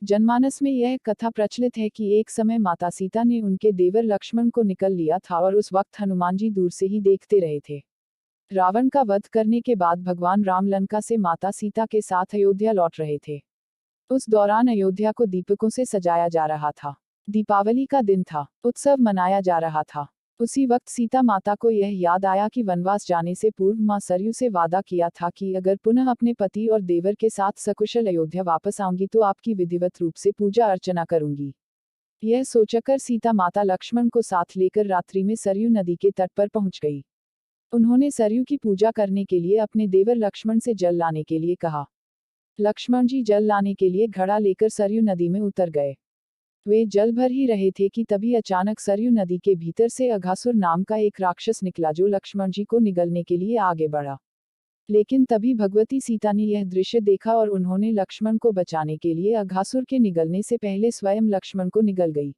जनमानस में यह कथा प्रचलित है कि एक समय माता सीता ने उनके देवर लक्ष्मण को निकल लिया था और उस वक्त हनुमान जी दूर से ही देखते रहे थे। रावण का वध करने के बाद भगवान राम लंका से माता सीता के साथ अयोध्या लौट रहे थे। उस दौरान अयोध्या को दीपकों से सजाया जा रहा था। दीपावली का दिन था, उत्सव मनाया जा रहा था। उसी वक्त सीता माता को यह याद आया कि वनवास जाने से पूर्व मां सरयू से वादा किया था कि अगर पुनः अपने पति और देवर के साथ सकुशल अयोध्या वापस आऊंगी तो आपकी विधिवत रूप से पूजा अर्चना करूंगी। यह सोचकर सीता माता लक्ष्मण को साथ लेकर रात्रि में सरयू नदी के तट पर पहुंच गई। उन्होंने सरयू की पूजा करने के लिए अपने देवर लक्ष्मण से जल लाने के लिए कहा। लक्ष्मण जी जल लाने के लिए घड़ा लेकर सरयू नदी में उतर गए। वे जल भर ही रहे थे कि तभी अचानक सरयू नदी के भीतर से अघासुर नाम का एक राक्षस निकला जो लक्ष्मण जी को निगलने के लिए आगे बढ़ा। लेकिन तभी भगवती सीता ने यह दृश्य देखा और उन्होंने लक्ष्मण को बचाने के लिए अघासुर के निगलने से पहले स्वयं लक्ष्मण को निगल गई।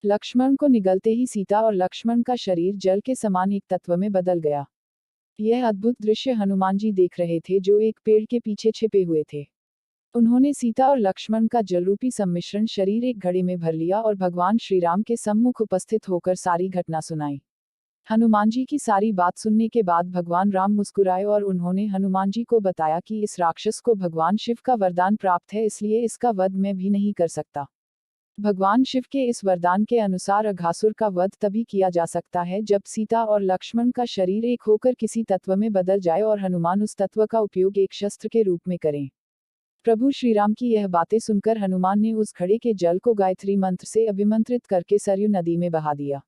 लक्ष्मण को निगलते ही सीता और लक्ष्मण का शरीर जल के समान एक तत्व में बदल गया। यह अद्भुत दृश्य हनुमान जी देख रहे थे जो एक पेड़ के पीछे छिपे हुए थे। उन्होंने सीता और लक्ष्मण का जलरूपी सम्मिश्रण शरीर एक घड़े में भर लिया और भगवान श्री राम के सम्मुख उपस्थित होकर सारी घटना सुनाई। हनुमान जी की सारी बात सुनने के बाद भगवान राम मुस्कुराए और उन्होंने हनुमान जी को बताया कि इस राक्षस को भगवान शिव का वरदान प्राप्त है, इसलिए इसका वध मैं भी नहीं कर सकता। भगवान शिव के इस वरदान के अनुसार अघासुर का वध तभी किया जा सकता है जब सीता और लक्ष्मण का शरीर एक होकर किसी तत्व में बदल जाए और हनुमान उस तत्व का उपयोग एक शस्त्र के रूप में करें। प्रभु श्रीराम की यह बातें सुनकर हनुमान ने उस घड़े के जल को गायत्री मंत्र से अभिमंत्रित करके सरयू नदी में बहा दिया।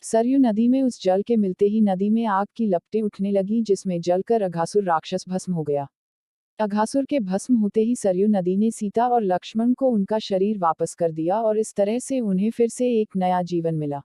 सरयू नदी में उस जल के मिलते ही नदी में आग की लपटें उठने लगी जिसमें जलकर अघासुर राक्षस भस्म हो गया। अघासुर के भस्म होते ही सरयू नदी ने सीता और लक्ष्मण को उनका शरीर वापस कर दिया और इस तरह से उन्हें फिर से एक नया जीवन मिला।